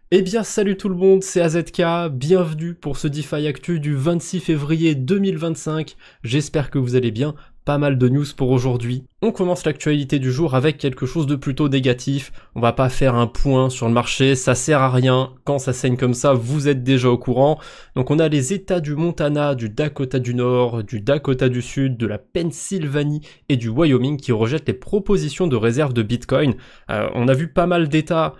Eh bien salut tout le monde, c'est AZK, bienvenue pour ce DeFi Actu du 26 février 2025, j'espère que vous allez bien, pas mal de news pour aujourd'hui. On commence l'actualité du jour avec quelque chose de plutôt négatif, on va pas faire un point sur le marché, ça sert à rien, quand ça saigne comme ça vous êtes déjà au courant. Donc on a les états du Montana, du Dakota du Nord, du Dakota du Sud, de la Pennsylvanie et du Wyoming qui rejettent les propositions de réserve de Bitcoin. On a vu pas mal d'états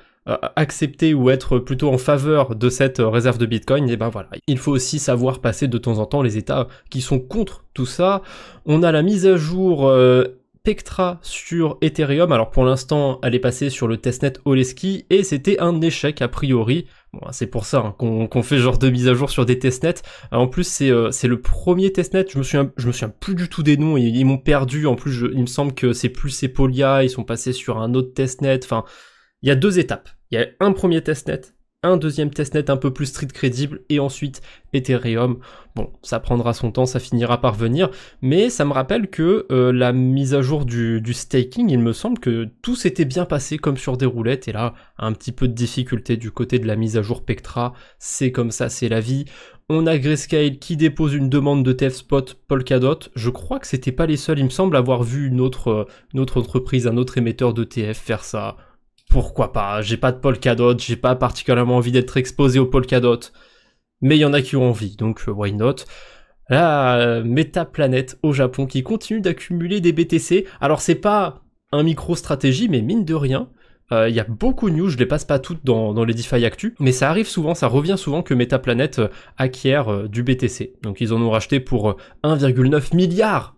accepter ou être plutôt en faveur de cette réserve de Bitcoin, et ben voilà. Il faut aussi savoir passer de temps en temps les états qui sont contre tout ça. On a la mise à jour Pectra sur Ethereum, alors pour l'instant elle est passée sur le testnet Oleski et c'était un échec a priori. Bon, c'est pour ça qu'on fait genre de mise à jour sur des testnets. En plus c'est le premier testnet, je me souviens plus du tout des noms, ils m'ont perdu, en plus il me semble que c'est plus Sepolia, ils sont passés sur un autre testnet, enfin il y a deux étapes. Il y a un premier testnet, un deuxième testnet un peu plus street crédible, et ensuite Ethereum. Bon, ça prendra son temps, ça finira par venir, mais ça me rappelle que la mise à jour du staking, il me semble que tout s'était bien passé comme sur des roulettes, et là, un petit peu de difficulté du côté de la mise à jour Pectra, c'est comme ça, c'est la vie. On a Grayscale qui dépose une demande de TF Spot Polkadot. Je crois que c'était pas les seuls, il me semble avoir vu une autre entreprise, un autre émetteur de TF faire ça. Pourquoi pas, j'ai pas de Polkadot, j'ai pas particulièrement envie d'être exposé au Polkadot, mais il y en a qui ont envie, donc why not. Là, Metaplanet au Japon qui continue d'accumuler des BTC, alors c'est pas un micro-stratégie, mais mine de rien, il y a beaucoup de news, je les passe pas toutes dans les DeFi Actu, mais ça arrive souvent, ça revient souvent que Metaplanet acquiert du BTC, donc ils en ont racheté pour 1,9 milliard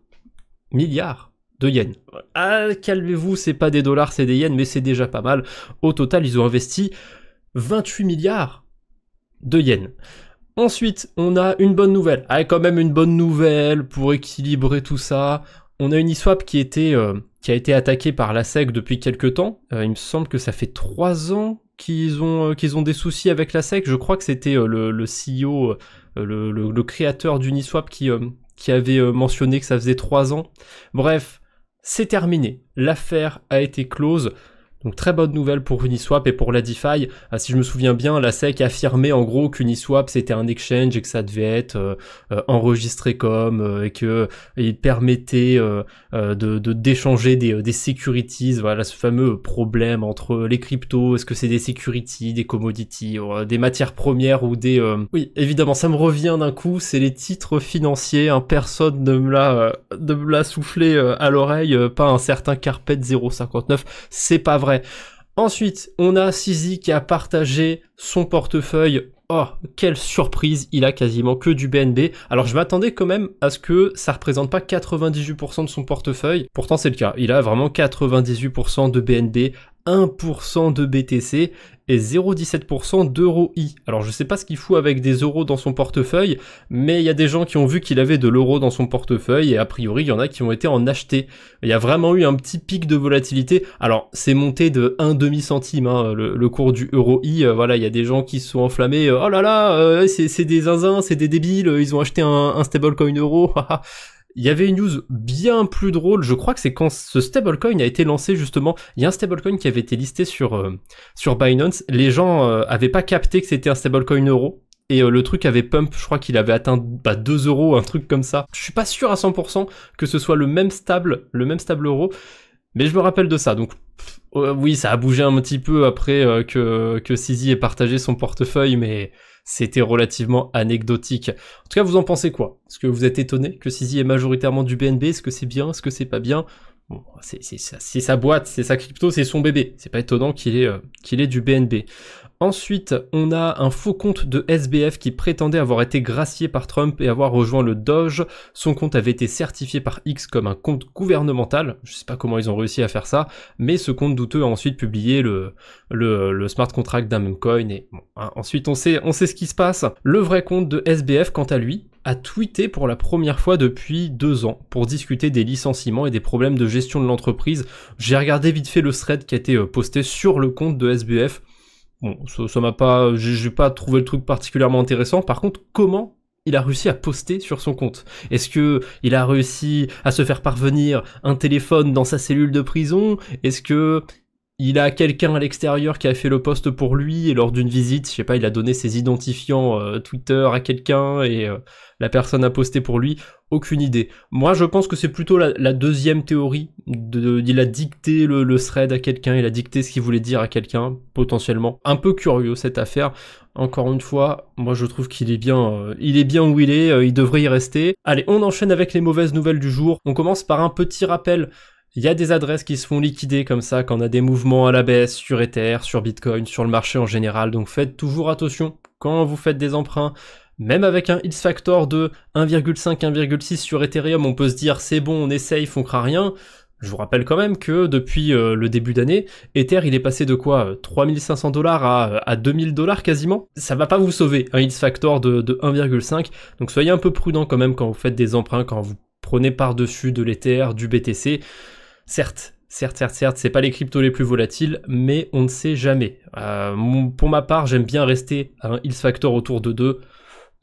de yens. Ah, calmez-vous, c'est pas des dollars, c'est des yens, mais c'est déjà pas mal. Au total, ils ont investi 28 milliards de yens. Ensuite, on a une bonne nouvelle. Ah, quand même une bonne nouvelle pour équilibrer tout ça. On a une eSwap qui a été attaquée par la SEC depuis quelques temps. Il me semble que ça fait 3 ans qu'ils ont des soucis avec la SEC. Je crois que c'était le CEO, le créateur d'Uniswap qui avait mentionné que ça faisait 3 ans. Bref, c'est terminé. L'affaire a été close. Donc très bonne nouvelle pour Uniswap et pour la DeFi. Si je me souviens bien, la SEC affirmait en gros qu'Uniswap c'était un exchange et que ça devait être enregistré comme et que il permettait d'échanger des securities. Voilà ce fameux problème entre les cryptos. Est-ce que c'est des securities, des commodities, des matières premières ou des... Oui, évidemment, ça me revient d'un coup. C'est les titres financiers. Personne ne me l'a soufflé à l'oreille. Pas un certain Carpet 059. C'est pas vrai. Ensuite, on a CZ qui a partagé son portefeuille. Oh, quelle surprise, il a quasiment que du BNB. Alors je m'attendais quand même à ce que ça représente pas 98% de son portefeuille. Pourtant c'est le cas, il a vraiment 98% de BNB, 1% de BTC et 0,17% d'EUROI. Alors je sais pas ce qu'il fout avec des euros dans son portefeuille, mais il y a des gens qui ont vu qu'il avait de l'euro dans son portefeuille et a priori il y en a qui ont été en acheter. Il y a vraiment eu un petit pic de volatilité. Alors c'est monté de 1,5 centime, hein, le cours du EUROI. Voilà, il y a des gens qui se sont enflammés. Oh là là, c'est des zinzins, c'est des débiles, ils ont acheté un stablecoin euro. Il y avait une news bien plus drôle, je crois que c'est quand ce stablecoin a été lancé justement, il y a un stablecoin qui avait été listé sur Binance, les gens avaient pas capté que c'était un stablecoin euro, et le truc avait pump, je crois qu'il avait atteint 2 euros, un truc comme ça. Je suis pas sûr à 100% que ce soit le même stable euro, mais je me rappelle de ça, donc oui, ça a bougé un petit peu après que CZ ait partagé son portefeuille, mais c'était relativement anecdotique. En tout cas, vous en pensez quoi? Est-ce que vous êtes étonné que CZ ait majoritairement du BNB? Est-ce que c'est bien? Est-ce que c'est pas bien? Bon, c'est sa boîte, c'est sa crypto, c'est son bébé. C'est pas étonnant qu'il ait du BNB. Ensuite, on a un faux compte de SBF qui prétendait avoir été gracié par Trump et avoir rejoint le Doge. Son compte avait été certifié par X comme un compte gouvernemental. Je sais pas comment ils ont réussi à faire ça, mais ce compte douteux a ensuite publié le smart contract d'un même coin. Et bon, hein, ensuite, on sait ce qui se passe. Le vrai compte de SBF, quant à lui, a tweeté pour la première fois depuis 2 ans pour discuter des licenciements et des problèmes de gestion de l'entreprise. J'ai regardé vite fait le thread qui a été posté sur le compte de SBF. Bon, ça m'a pas, j'ai pas trouvé le truc particulièrement intéressant. Par contre, comment il a réussi à poster sur son compte? Est-ce que il a réussi à se faire parvenir un téléphone dans sa cellule de prison? Est-ce que il a quelqu'un à l'extérieur qui a fait le post pour lui, et lors d'une visite, je sais pas, il a donné ses identifiants Twitter à quelqu'un, et la personne a posté pour lui. Aucune idée. Moi, je pense que c'est plutôt la deuxième théorie. Il a dicté le thread à quelqu'un, il a dicté ce qu'il voulait dire à quelqu'un, potentiellement. Un peu curieux, cette affaire. Encore une fois, moi je trouve qu'il est bien où il devrait y rester. Allez, on enchaîne avec les mauvaises nouvelles du jour. On commence par un petit rappel. Il y a des adresses qui se font liquider comme ça quand on a des mouvements à la baisse sur Ether, sur Bitcoin, sur le marché en général. Donc faites toujours attention quand vous faites des emprunts. Même avec un X-Factor de 1,5, 1,6 sur Ethereum, on peut se dire c'est bon, on est safe, on craint rien. Je vous rappelle quand même que depuis le début d'année, Ether il est passé de quoi 3500 $ à 2000 $ quasiment. Ça va pas vous sauver un X-Factor de 1,5. Donc soyez un peu prudent quand même quand vous faites des emprunts, quand vous prenez par-dessus de l'Ether, du BTC. Certes, c'est pas les cryptos les plus volatiles, mais on ne sait jamais. Pour ma part, j'aime bien rester à un X-Factor autour de 2.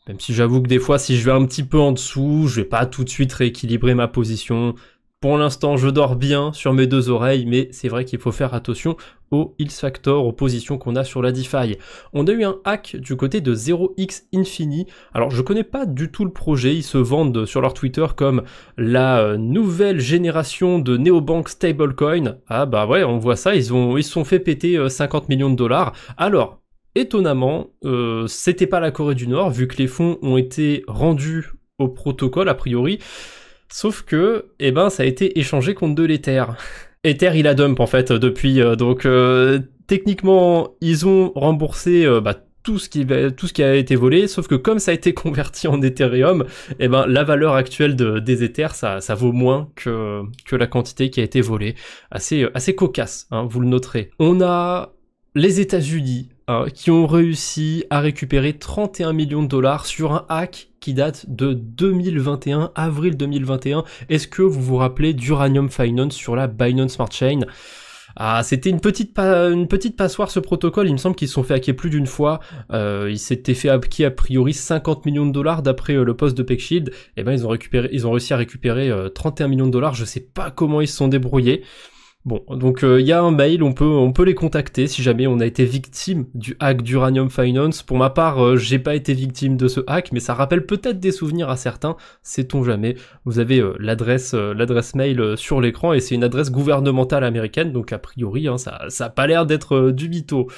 Même si j'avoue que des fois, si je vais un petit peu en dessous, je vais pas tout de suite rééquilibrer ma position. Pour l'instant, je dors bien sur mes deux oreilles, mais c'est vrai qu'il faut faire attention au X-Factor, aux positions qu'on a sur la DeFi. On a eu un hack du côté de 0x Alors, je connais pas du tout le projet, ils se vendent sur leur Twitter comme la nouvelle génération de néobank stablecoin. Ah bah ouais, on voit ça, ils se sont fait péter 50 millions de $. Alors, étonnamment, c'était pas la Corée du Nord, vu que les fonds ont été rendus au protocole, a priori, sauf que, ça a été échangé contre de l'Ether. Ether, il a dump, en fait, depuis, techniquement, ils ont remboursé, tout ce qui a été volé, sauf que comme ça a été converti en Ethereum, la valeur actuelle des Ethers, ça vaut moins que la quantité qui a été volée. Assez cocasse, hein, vous le noterez. On a les États-Unis, qui ont réussi à récupérer 31 millions de $ sur un hack qui date de 2021, avril 2021. Est-ce que vous vous rappelez d'Uranium Finance sur la Binance Smart Chain? Ah, c'était une petite passoire ce protocole, il me semble qu'ils se sont fait hacker plus d'une fois. Ils s'étaient fait hacker a priori 50 millions de $ d'après le post de PeckShield. Ils ont réussi à récupérer 31 millions de $, je sais pas comment ils se sont débrouillés. Bon, donc il y a un mail, on peut les contacter si jamais on a été victime du hack d'Uranium Finance. Pour ma part, j'ai pas été victime de ce hack, mais ça rappelle peut-être des souvenirs à certains, sait-on jamais. Vous avez l'adresse mail sur l'écran, et c'est une adresse gouvernementale américaine, donc a priori, ça a pas l'air d'être du mytho.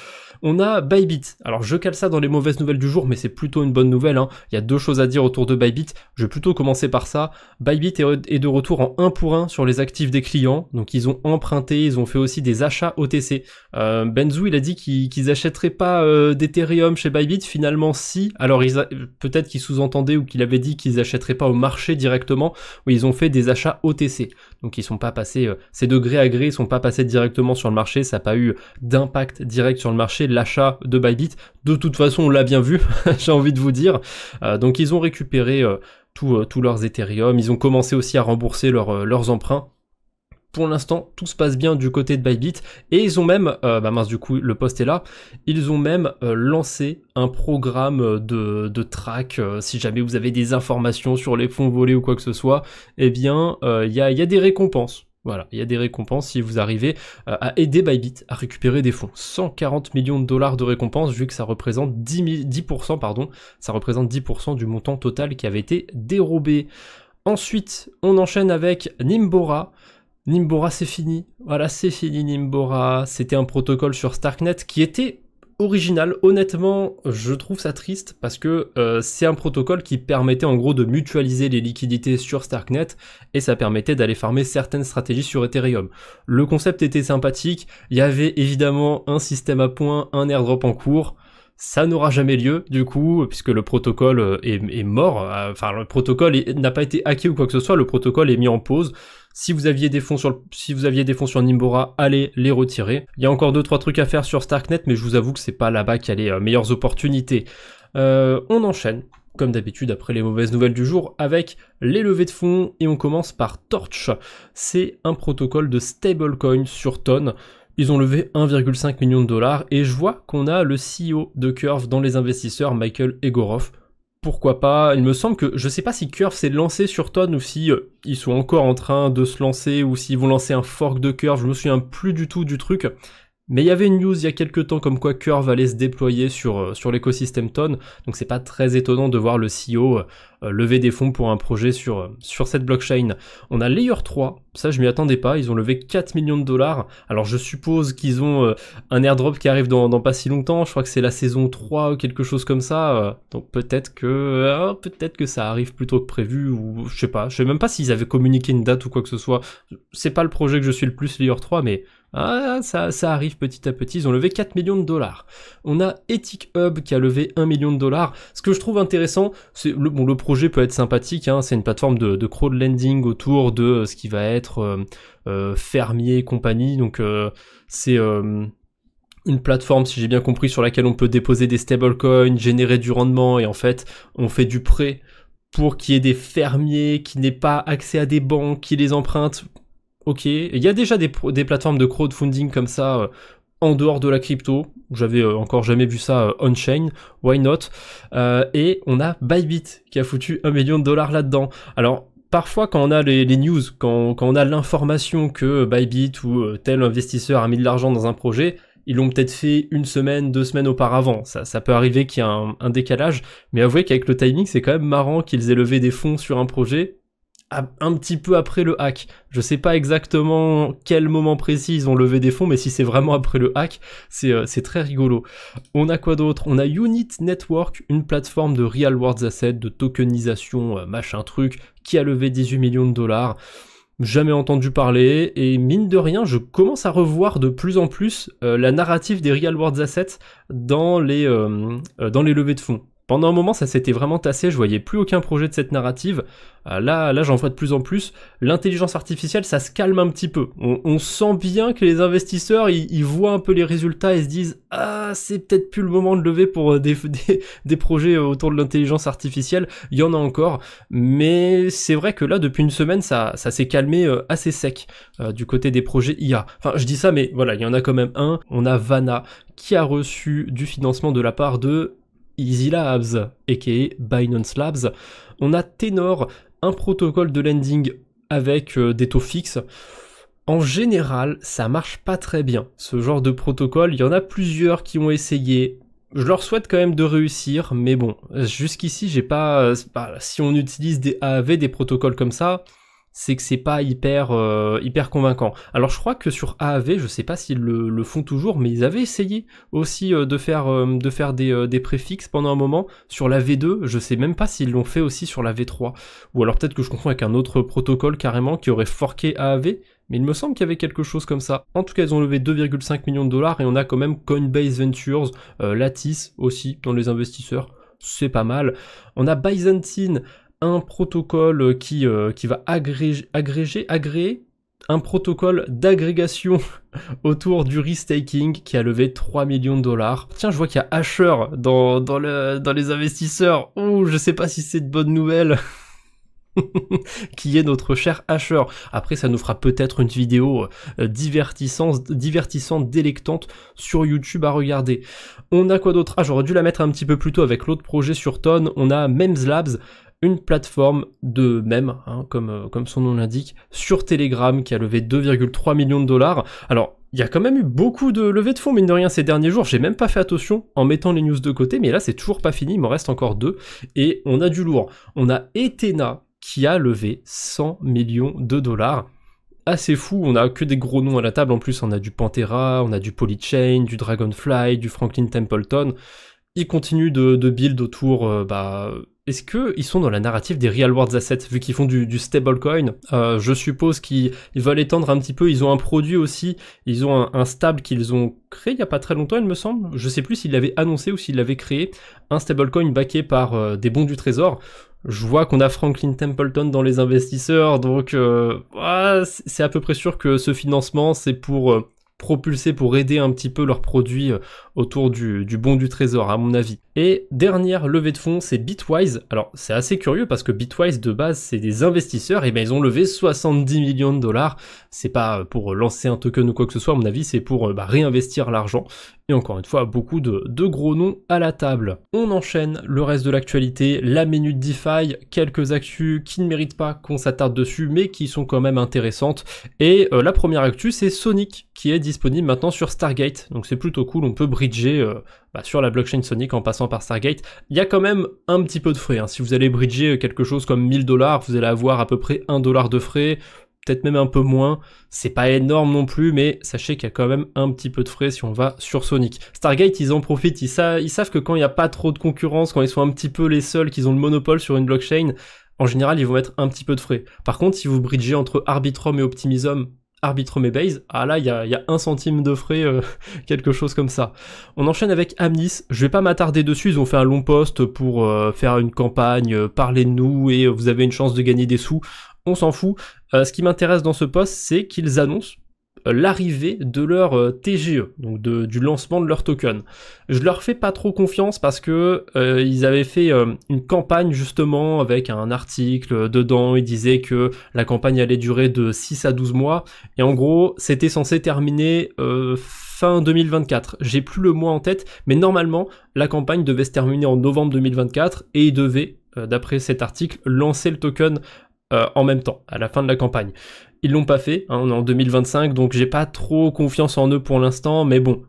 On a Bybit. Alors je cale ça dans les mauvaises nouvelles du jour, mais c'est plutôt une bonne nouvelle. Il y a deux choses à dire autour de Bybit. Je vais plutôt commencer par ça. Bybit est de retour en 1 pour 1 sur les actifs des clients. Donc ils ont emprunté, ils ont fait aussi des achats OTC. Benzu, il a dit qu'ils achèteraient pas d'Ethereum chez Bybit. Finalement, si. Alors peut-être qu'il sous-entendait ou qu'il avait dit qu'ils achèteraient pas au marché directement. Oui, ils ont fait des achats OTC. Donc ils sont pas passés, c'est de gré à gré, ils sont pas passés directement sur le marché. Ça n'a pas eu d'impact direct sur le marché. L'achat de Bybit, de toute façon on l'a bien vu, j'ai envie de vous dire. Donc ils ont récupéré tous leurs Ethereum, ils ont commencé aussi à rembourser leurs emprunts. Pour l'instant, tout se passe bien du côté de Bybit, et ils ont même, du coup le post est là, ils ont même lancé un programme de track. Si jamais vous avez des informations sur les fonds volés ou quoi que ce soit, il y a des récompenses. Voilà, il y a des récompenses si vous arrivez à aider Bybit à récupérer des fonds. 140 millions de $ de récompenses, vu que ça représente 10%, ça représente 10% du montant total qui avait été dérobé. Ensuite, on enchaîne avec Nimbora. Nimbora, c'est fini. Voilà, c'est fini Nimbora. C'était un protocole sur Starknet qui était original. Honnêtement, je trouve ça triste parce que c'est un protocole qui permettait en gros de mutualiser les liquidités sur Starknet, et ça permettait d'aller farmer certaines stratégies sur Ethereum. Le concept était sympathique, il y avait évidemment un système à points, un airdrop en cours. Ça n'aura jamais lieu, du coup, puisque le protocole est mort. Enfin, le protocole n'a pas été hacké ou quoi que ce soit, le protocole est mis en pause. Si vous aviez des fonds sur Nimbora, allez les retirer. Il y a encore 2-3 trucs à faire sur Starknet, mais je vous avoue que c'est pas là-bas qu'il y a les meilleures opportunités. On enchaîne, comme d'habitude, après les mauvaises nouvelles du jour, avec les levées de fonds, et on commence par Torch. C'est un protocole de stablecoin sur Ton. Ils ont levé 1,5 million de $, et je vois qu'on a le CEO de Curve dans les investisseurs, Michael Egorov. Pourquoi pas? Il me semble que, je sais pas si Curve s'est lancé sur Ton ou si ils sont encore en train de se lancer, ou s'ils vont lancer un fork de Curve, je me souviens plus du tout du truc. Mais il y avait une news il y a quelques temps comme quoi Curve allait se déployer sur l'écosystème Ton, donc c'est pas très étonnant de voir le CEO lever des fonds pour un projet sur cette blockchain. On a Layer 3, ça je m'y attendais pas, ils ont levé 4 millions de dollars, alors je suppose qu'ils ont un airdrop qui arrive dans pas si longtemps, je crois que c'est la saison 3 ou quelque chose comme ça, donc peut-être que ça arrive plus tôt que prévu, ou je sais même pas s'ils avaient communiqué une date ou quoi que ce soit, c'est pas le projet que je suis le plus Layer 3, mais ça arrive petit à petit, ils ont levé 4 millions de dollars. On a Ethic Hub qui a levé 1 million de dollars. Ce que je trouve intéressant, c'est le projet peut être sympathique, hein, c'est une plateforme de crowdlending autour de ce qui va être fermier et compagnie, donc c'est une plateforme, si j'ai bien compris, sur laquelle on peut déposer des stablecoins, générer du rendement, et en fait, on fait du prêt pour qu'il y ait des fermiers qui n'aient pas accès à des banques, qui les empruntent. Ok, il y a déjà des plateformes de crowdfunding comme ça en dehors de la crypto. J'avais encore jamais vu ça on-chain, why not. Et on a Bybit qui a foutu 1 million de dollars là-dedans. Alors, parfois quand on a les news, quand on a l'information que Bybit ou tel investisseur a mis de l'argent dans un projet, ils l'ont peut-être fait 1 semaine, 2 semaines auparavant. Ça peut arriver qu'il y a un décalage, mais avouez qu'avec le timing, c'est quand même marrant qu'ils aient levé des fonds sur un projet un petit peu après le hack. Je sais pas exactement quel moment précis ils ont levé des fonds, mais si c'est vraiment après le hack, c'est très rigolo. On a quoi d'autre? On a Unit Network, une plateforme de real world assets, de tokenisation, machin truc, qui a levé 18 millions de dollars. Jamais entendu parler, et mine de rien, je commence à revoir de plus en plus la narrative des real world assets dans les levées de fonds. Pendant un moment, ça s'était vraiment tassé, je voyais plus aucun projet de cette narrative. Là, j'en vois de plus en plus. L'intelligence artificielle, ça se calme un petit peu. On sent bien que les investisseurs, ils voient un peu les résultats et se disent « Ah, c'est peut-être plus le moment de lever pour des projets autour de l'intelligence artificielle. » Il y en a encore, mais c'est vrai que là, depuis 1 semaine, ça s'est calmé assez sec du côté des projets IA. Enfin, je dis ça, mais voilà, il y en a quand même un. On a Vana qui a reçu du financement de la part de Easy Labs, aka Binance Labs. On a Tenor, un protocole de lending avec des taux fixes. En général, ça marche pas très bien, ce genre de protocole. Il y en a plusieurs qui ont essayé. Je leur souhaite quand même de réussir, mais bon, jusqu'ici, j'ai pas... si on utilise des AAV, des protocoles comme ça, c'est que c'est pas hyper convaincant. Alors je crois que sur AAV, je sais pas s'ils le font toujours, mais ils avaient essayé aussi de faire des préfixes pendant un moment. Sur la V2, je sais même pas s'ils l'ont fait aussi sur la V3. Ou alors peut-être que je confonds avec un autre protocole carrément qui aurait forqué AAV, mais il me semble qu'il y avait quelque chose comme ça. En tout cas, ils ont levé 2,5 millions de dollars et on a quand même Coinbase Ventures, Lattice aussi dans les investisseurs. C'est pas mal. On a Byzantine, un protocole qui va agréger un protocole d'agrégation autour du restaking qui a levé 3 millions de dollars. Tiens, je vois qu'il y a Asher dans les investisseurs. Ouh, je sais pas si c'est de bonnes nouvelles. Qui est notre cher Asher. Après, ça nous fera peut-être une vidéo divertissante, délectante sur YouTube à regarder. On a quoi d'autre? Ah, j'aurais dû la mettre un petit peu plus tôt avec l'autre projet sur Ton. On a Memes Labs, une plateforme de mèmes, hein, comme son nom l'indique, sur Telegram, qui a levé 2,3 millions de dollars. Alors, il y a quand même eu beaucoup de levées de fonds, mine de rien, ces derniers jours. J'ai même pas fait attention en mettant les news de côté, mais là, c'est toujours pas fini. Il m'en reste encore 2. Et on a du lourd. On a Ethena, qui a levé 100 millions de dollars. Assez fou, on a que des gros noms à la table. En plus, on a du Panthera, on a du Polychain, du Dragonfly, du Franklin Templeton. Ils continuent de build autour, est-ce qu'ils sont dans la narrative des real world assets, vu qu'ils font du stablecoin? Je suppose qu'ils veulent étendre un petit peu, ils ont un produit aussi, ils ont un stable qu'ils ont créé il y a pas très longtemps, il me semble. Je sais plus s'ils l'avaient annoncé ou s'ils l'avaient créé, un stablecoin backé par des bons du trésor. Je vois qu'on a Franklin Templeton dans les investisseurs, donc c'est à peu près sûr que ce financement, c'est pour propulser, pour aider un petit peu leurs produits autour du bon du trésor, à mon avis. Et dernière levée de fonds, c'est Bitwise. Alors, c'est assez curieux parce que Bitwise, de base, c'est des investisseurs, et ben ils ont levé 70 millions de dollars. C'est pas pour lancer un token ou quoi que ce soit, à mon avis, c'est pour réinvestir l'argent. et encore une fois beaucoup de gros noms à la table. On enchaîne le reste de l'actualité, la Minute DeFi, quelques actus qui ne méritent pas qu'on s'attarde dessus mais qui sont quand même intéressantes, et la première actu c'est Sonic qui est disponible maintenant sur Stargate, donc c'est plutôt cool, on peut bridger sur la blockchain Sonic en passant par Stargate. Il y a quand même un petit peu de frais, hein. Si vous allez bridger quelque chose comme 1000$, vous allez avoir à peu près 1$ de frais, peut-être même un peu moins, c'est pas énorme non plus, mais sachez qu'il y a quand même un petit peu de frais si on va sur Sonic. Stargate, ils en profitent, ils savent que quand il n'y a pas trop de concurrence, quand ils sont un petit peu les seuls, qu'ils ont le monopole sur une blockchain, en général, ils vont mettre un petit peu de frais. Par contre, si vous bridgez entre Arbitrum et Optimism, Arbitrum et Base, là, il y a 1 centime de frais, quelque chose comme ça. On enchaîne avec Amnis, je vais pas m'attarder dessus, ils ont fait un long post pour faire une campagne, parler de nous, et vous avez une chance de gagner des sous. On s'en fout. Ce qui m'intéresse dans ce post, c'est qu'ils annoncent l'arrivée de leur TGE, donc du lancement de leur token. Je leur fais pas trop confiance parce que ils avaient fait une campagne justement avec un article dedans, ils disaient que la campagne allait durer de 6 à 12 mois, et en gros, c'était censé terminer fin 2024. J'ai plus le mois en tête, mais normalement, la campagne devait se terminer en novembre 2024, et ils devaient, d'après cet article, lancer le token en même temps, à la fin de la campagne. Ils l'ont pas fait, hein, on est en 2025, donc j'ai pas trop confiance en eux pour l'instant, mais bon,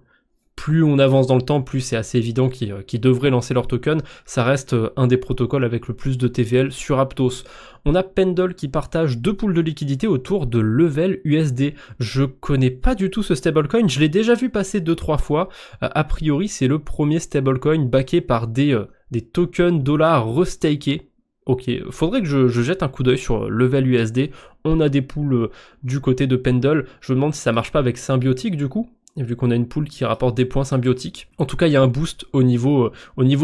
plus on avance dans le temps, plus c'est assez évident qu'ils devraient lancer leur token. Ça reste un des protocoles avec le plus de TVL sur Aptos. On a Pendle qui partage 2 pools de liquidité autour de Level USD. Je connais pas du tout ce stablecoin, je l'ai déjà vu passer 2-3 fois. A priori, c'est le premier stablecoin backé par des tokens dollars restakés. Ok, faudrait que je jette un coup d'œil sur Level USD. On a des pools du côté de Pendle. Je me demande si ça marche pas avec Symbiotic du coup, vu qu'on a une pool qui rapporte des points symbiotiques. En tout cas, il y a un boost au niveau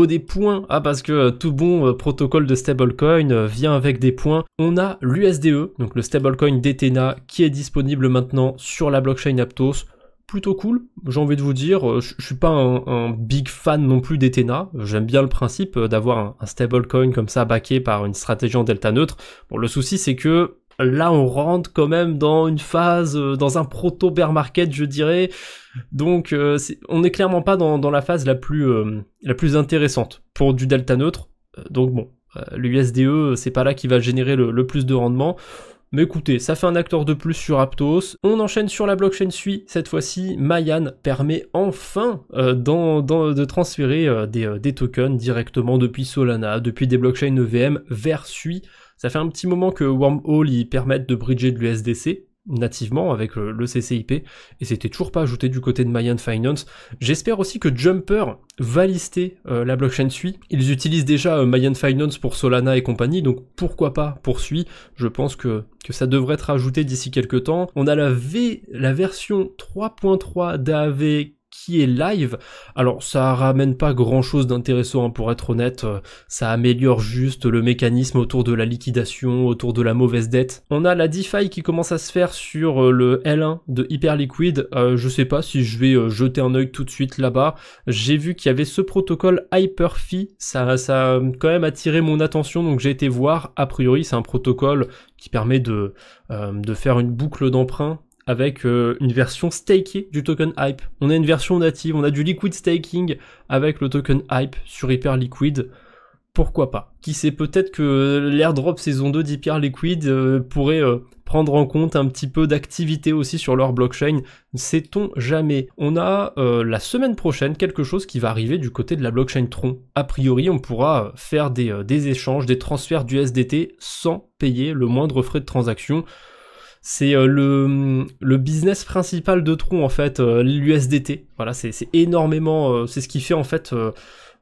des points. Ah, parce que tout bon protocole de stablecoin vient avec des points. On a l'USDE, donc le stablecoin d'Ethena, qui est disponible maintenant sur la blockchain Aptos. Plutôt cool, j'ai envie de vous dire, je suis pas un big fan non plus d'Ethena, j'aime bien le principe d'avoir un stablecoin comme ça backé par une stratégie en delta neutre. Bon, le souci c'est que là on rentre quand même dans une phase, dans un proto bear market je dirais, donc on n'est clairement pas dans la phase la plus intéressante pour du delta neutre, donc bon, l'USDE c'est pas là qui va générer le plus de rendement. Mais écoutez, ça fait un acteur de plus sur Aptos. On enchaîne sur la blockchain Sui. Cette fois-ci, Mayan permet enfin de transférer des tokens directement depuis Solana, depuis des blockchains EVM vers Sui. Ça fait un petit moment que Wormhole y permettent de bridger de l'USDC nativement avec le CCIP, et c'était toujours pas ajouté du côté de Mayan Finance. J'espère aussi que Jumper va lister la blockchain Sui. Ils utilisent déjà Mayan Finance pour Solana et compagnie, donc pourquoi pas pour Sui. Je pense que ça devrait être ajouté d'ici quelques temps. On a la version 3.3 d'AAV qui est live. Alors ça ramène pas grand chose d'intéressant, hein, pour être honnête, ça améliore juste le mécanisme autour de la liquidation, autour de la mauvaise dette. On a la DeFi qui commence à se faire sur le L1 de Hyperliquid, je sais pas si je vais jeter un œil tout de suite là-bas. J'ai vu qu'il y avait ce protocole Hyperfi, ça a quand même attiré mon attention, donc j'ai été voir. A priori c'est un protocole qui permet de faire une boucle d'emprunt avec une version stakée du token Hype. On a une version native, on a du liquid staking avec le token Hype sur Hyperliquid. Pourquoi pas? Qui sait, peut-être que l'airdrop saison 2 d'Hyperliquid pourrait prendre en compte un petit peu d'activité aussi sur leur blockchain. Sait-on jamais? On a la semaine prochaine quelque chose qui va arriver du côté de la blockchain Tron. A priori, on pourra faire des échanges, des transferts d'USDT sans payer le moindre frais de transaction. C'est le business principal de Tron en fait, l'USDT. Voilà, c'est énormément, c'est ce qui fait en fait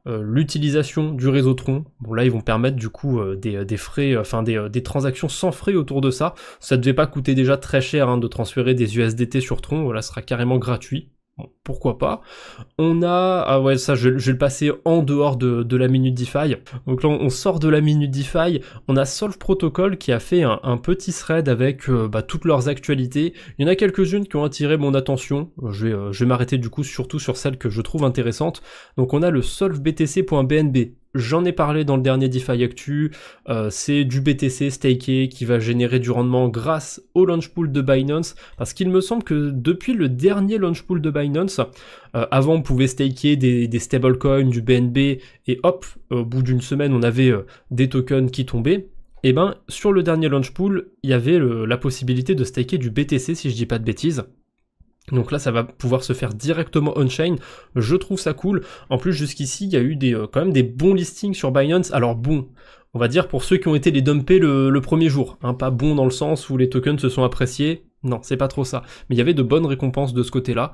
l'utilisation du réseau Tron. Bon là ils vont permettre du coup des frais, enfin des transactions sans frais autour de ça. Ça devait pas coûter déjà très cher, hein, de transférer des USDT sur Tron. Voilà, ce sera carrément gratuit. Bon, pourquoi pas. On a, ah ouais, ça je vais le passer en dehors de la Minute DeFi. Donc là on sort de la Minute DeFi, on a Solve Protocol qui a fait un petit thread avec toutes leurs actualités. Il y en a quelques-unes qui ont attiré mon attention, je vais m'arrêter du coup surtout sur celles que je trouve intéressantes. Donc on a le solvebtc.bnb j'en ai parlé dans le dernier DeFi Actu, c'est du BTC staké qui va générer du rendement grâce au launch pool de Binance, parce qu'il me semble que depuis le dernier launch pool de Binance, avant on pouvait staker des stablecoins, du BNB, et hop, au bout d'une semaine on avait des tokens qui tombaient. Et ben sur le dernier launch pool, il y avait la possibilité de staker du BTC si je dis pas de bêtises. Donc là, ça va pouvoir se faire directement on-chain, je trouve ça cool. En plus, jusqu'ici, il y a eu quand même des bons listings sur Binance. Alors bon, on va dire pour ceux qui ont été les dumpés le premier jour, hein, pas bon dans le sens où les tokens se sont appréciés, non, c'est pas trop ça. Mais il y avait de bonnes récompenses de ce côté-là.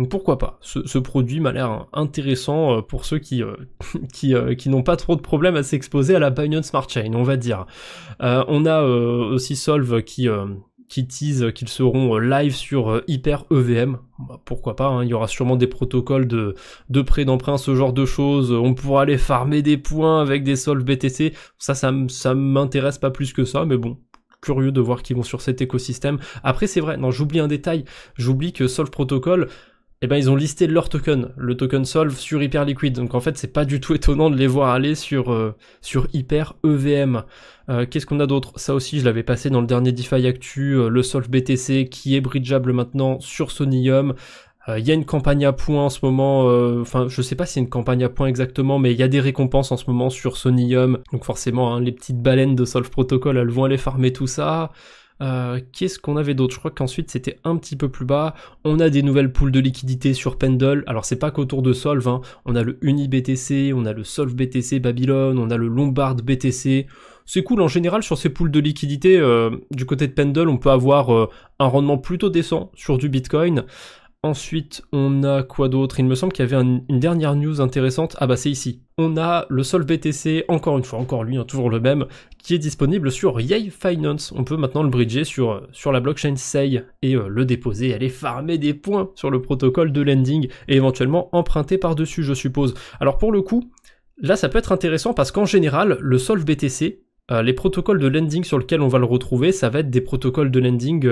Donc pourquoi pas, ce produit m'a l'air intéressant pour ceux qui n'ont pas trop de problèmes à s'exposer à la Binance Smart Chain, on va dire. On a aussi Solve qui teasent qu'ils seront live sur Hyper EVM. Bah, pourquoi pas, hein, il y aura sûrement des protocoles de prêt d'emprunt, ce genre de choses. On pourra aller farmer des points avec des solves BTC. Ça m'intéresse pas plus que ça, mais bon, curieux de voir qu'ils vont sur cet écosystème. Après, c'est vrai, non, j'oublie un détail. J'oublie que Solve Protocol, eh ben ils ont listé leur token, le token Solve sur Hyperliquid, donc en fait c'est pas du tout étonnant de les voir aller sur Hyper EVM. Qu'est-ce qu'on a d'autre? Ça aussi je l'avais passé dans le dernier DeFi Actu, le Solve BTC qui est bridgeable maintenant sur Sonium. Il y a une campagne à points en ce moment, enfin je sais pas si c'est une campagne à points exactement, mais il y a des récompenses en ce moment sur Sonium, donc forcément hein, les petites baleines de Solve Protocol elles vont aller farmer tout ça. Qu'est-ce qu'on avait d'autre? Je crois qu'ensuite c'était un petit peu plus bas. On a des nouvelles pools de liquidité sur Pendle. Alors c'est pas qu'autour de Solve, hein. On a le UniBTC, on a le Solve BTC Babylon, on a le Lombard BTC. C'est cool en général sur ces pools de liquidité. Du côté de Pendle, on peut avoir un rendement plutôt décent sur du Bitcoin. Ensuite, on a quoi d'autre? Il me semble qu'il y avait une dernière news intéressante. Ah bah c'est ici. On a le Solve BTC, encore une fois, encore lui, hein, toujours le même, qui est disponible sur Yay Finance. On peut maintenant le bridger sur la blockchain Sei et le déposer, aller farmer des points sur le protocole de lending et éventuellement emprunter par-dessus, je suppose. Alors pour le coup, là ça peut être intéressant parce qu'en général, le Solve BTC, les protocoles de lending sur lesquels on va le retrouver, ça va être des protocoles de lending,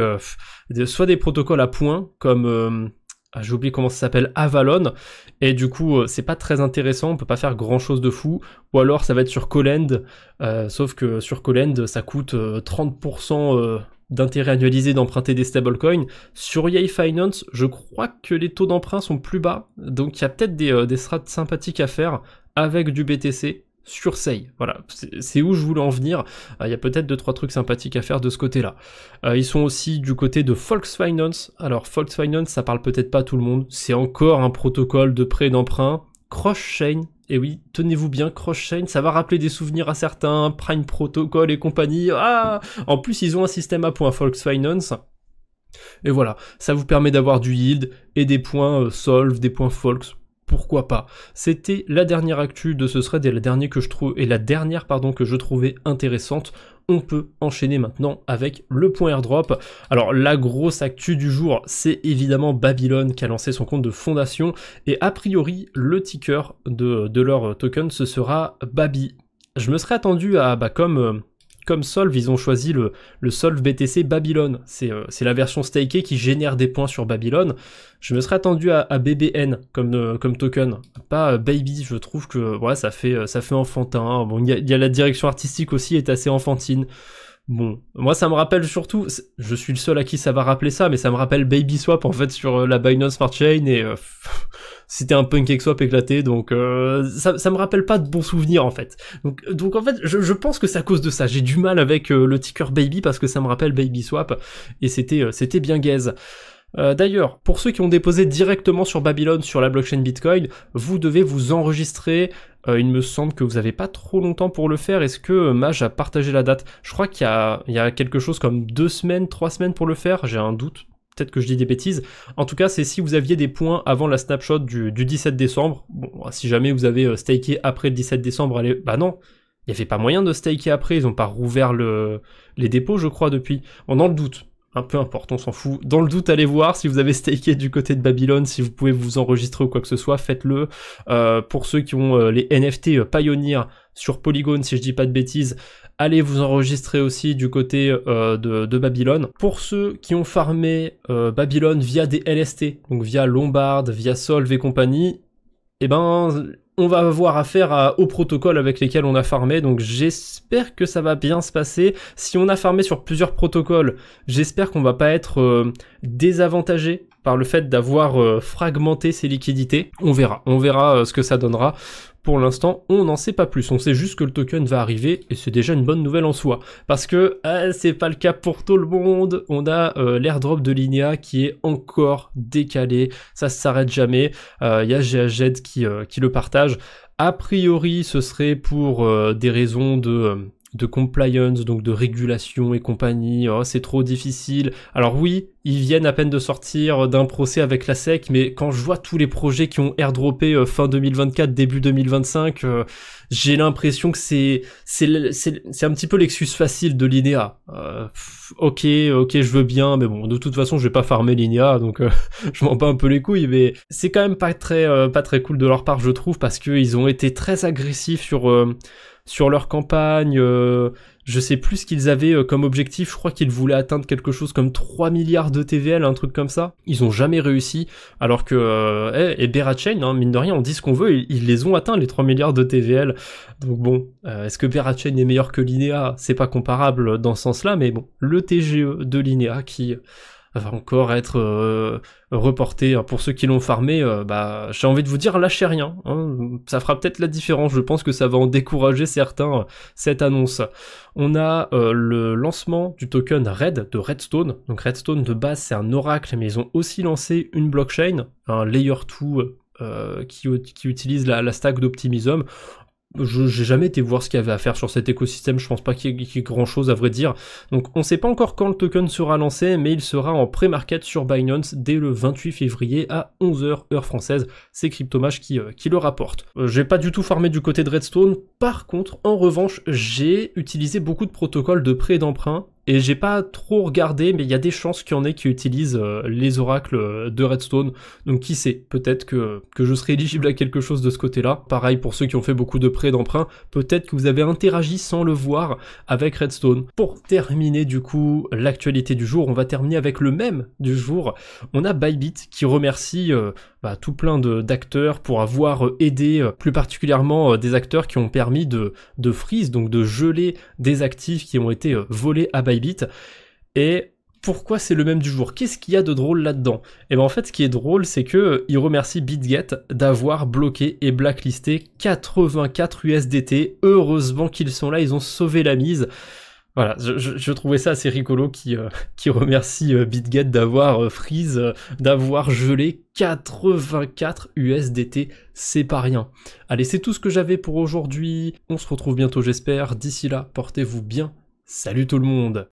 soit des protocoles à points, comme, j'ai oublié comment ça s'appelle, Avalon, et du coup, c'est pas très intéressant, on peut pas faire grand chose de fou, ou alors ça va être sur Colend, sauf que sur Colend, ça coûte 30% d'intérêt annualisé d'emprunter des stablecoins. Sur Yay Finance, je crois que les taux d'emprunt sont plus bas, donc il y a peut-être des strats sympathiques à faire avec du BTC, sur Sei, voilà, c'est où je voulais en venir. Il y a peut-être 2-3 trucs sympathiques à faire de ce côté-là. Ils sont aussi du côté de Volksfinance. Alors Volksfinance, ça parle peut-être pas à tout le monde, c'est encore un protocole de prêt d'emprunt, cross-chain, et oui, tenez-vous bien, cross-chain, ça va rappeler des souvenirs à certains, Prime Protocol et compagnie. Ah, en plus ils ont un système à points Volksfinance. Et voilà, ça vous permet d'avoir du yield et des points Solve, des points Volks. Pourquoi pas? C'était la dernière actu de ce thread et la dernière que je trouvais intéressante. On peut enchaîner maintenant avec le point airdrop. Alors la grosse actu du jour, c'est évidemment Babylon qui a lancé son compte de fondation et a priori le ticker de leur token ce sera Babi. Je me serais attendu à comme Solve, ils ont choisi le Solve BTC Babylon. C'est la version stakée qui génère des points sur Babylon. Je me serais attendu à BBN comme token, pas Baby. Je trouve que ouais, ça fait enfantin. Bon, il y a la direction artistique aussi est assez enfantine. Bon, moi ça me rappelle surtout, je suis le seul à qui ça va rappeler ça, mais ça me rappelle Baby Swap en fait sur la Binance Smart Chain et c'était un PancakeSwap éclaté, donc ça me rappelle pas de bons souvenirs en fait. Donc en fait, je pense que c'est à cause de ça. J'ai du mal avec le ticker Baby parce que ça me rappelle Baby Swap et c'était bien gaze. D'ailleurs, pour ceux qui ont déposé directement sur Babylon, sur la blockchain Bitcoin, vous devez vous enregistrer. Il me semble que vous n'avez pas trop longtemps pour le faire. Est-ce que Maj a partagé la date? Je crois qu'il y a quelque chose comme 2 semaines, 3 semaines pour le faire. J'ai un doute. Peut-être que je dis des bêtises. En tout cas, c'est si vous aviez des points avant la snapshot du 17 décembre. Bon, si jamais vous avez staké après le 17 décembre, allez... Bah non, il n'y avait pas moyen de staker après. Ils n'ont pas rouvert les dépôts, je crois, depuis. Bon, dans le doute. Peu importe, on s'en fout. Dans le doute, allez voir si vous avez staké du côté de Babylon, si vous pouvez vous enregistrer ou quoi que ce soit, faites-le. Pour ceux qui ont les NFT Pioneer sur Polygon, si je dis pas de bêtises, allez vous enregistrer aussi du côté de Babylon. Pour ceux qui ont farmé Babylon via des LST, donc via Lombard, via Solve et compagnie, eh ben, on va avoir affaire aux protocoles avec lesquels on a farmé, donc j'espère que ça va bien se passer. Si on a farmé sur plusieurs protocoles, j'espère qu'on va pas être désavantagé par le fait d'avoir fragmenté ses liquidités. On verra ce que ça donnera. Pour l'instant, on n'en sait pas plus, on sait juste que le token va arriver, et c'est déjà une bonne nouvelle en soi. Parce que c'est pas le cas pour tout le monde, on a l'airdrop de Linea qui est encore décalé, ça s'arrête jamais, il y a GHZ qui le partage. A priori, ce serait pour des raisons de compliance, donc de régulation et compagnie, oh, c'est trop difficile. Alors oui, ils viennent à peine de sortir d'un procès avec la SEC, mais quand je vois tous les projets qui ont airdroppé fin 2024, début 2025, j'ai l'impression que c'est un petit peu l'excuse facile de Linea. Ok, je veux bien, mais bon, de toute façon, je vais pas farmer Linea, donc je m'en bats un peu les couilles, mais c'est quand même pas très cool de leur part, je trouve, parce qu'ils ont été très agressifs sur leur campagne, je sais plus ce qu'ils avaient comme objectif, je crois qu'ils voulaient atteindre quelque chose comme 3 milliards de TVL, un truc comme ça. Ils ont jamais réussi, alors que et Berachain, hein, mine de rien, on dit ce qu'on veut, ils les ont atteints les 3 milliards de TVL. Donc bon, est-ce que Berachain est meilleur que Linea? C'est pas comparable dans ce sens-là, mais bon, le TGE de Linea qui va encore être reporté. Pour ceux qui l'ont farmé, j'ai envie de vous dire, lâchez rien, hein. Ça fera peut-être la différence, je pense que ça va en décourager certains, cette annonce. On a le lancement du token RED de Redstone. Donc Redstone de base c'est un oracle, mais ils ont aussi lancé une blockchain, un layer 2 qui utilise la stack d'Optimism. J'ai jamais été voir ce qu'il y avait à faire sur cet écosystème, je pense pas qu'il y ait grand chose à vrai dire. Donc on sait pas encore quand le token sera lancé, mais il sera en pré-market sur Binance dès le 28 février à 11h heure française. C'est Cryptomash qui le rapporte. J'ai pas du tout farmé du côté de Redstone, par contre, en revanche, j'ai utilisé beaucoup de protocoles de prêt et d'emprunt, et j'ai pas trop regardé, mais il y a des chances qu'il y en ait qui utilisent les oracles de Redstone. Donc qui sait, peut-être que je serai éligible à quelque chose de ce côté-là. Pareil pour ceux qui ont fait beaucoup de prêts d'emprunt, peut-être que vous avez interagi sans le voir avec Redstone. Pour terminer du coup l'actualité du jour, on va terminer avec le mème du jour. On a Bybit qui remercie tout plein d'acteurs pour avoir aidé plus particulièrement des acteurs qui ont permis de freeze, donc de geler des actifs qui ont été volés à Bybit. Et pourquoi c'est le même du jour? Qu'est-ce qu'il y a de drôle là-dedans? Et ben en fait ce qui est drôle c'est que il remercie BitGet d'avoir bloqué et blacklisté 84 USDT. Heureusement qu'ils sont là, ils ont sauvé la mise. Voilà, je trouvais ça assez rigolo qui remercie BitGet d'avoir freeze, d'avoir gelé 84 USDT, c'est pas rien. Allez, c'est tout ce que j'avais pour aujourd'hui, on se retrouve bientôt j'espère, d'ici là, portez-vous bien, salut tout le monde!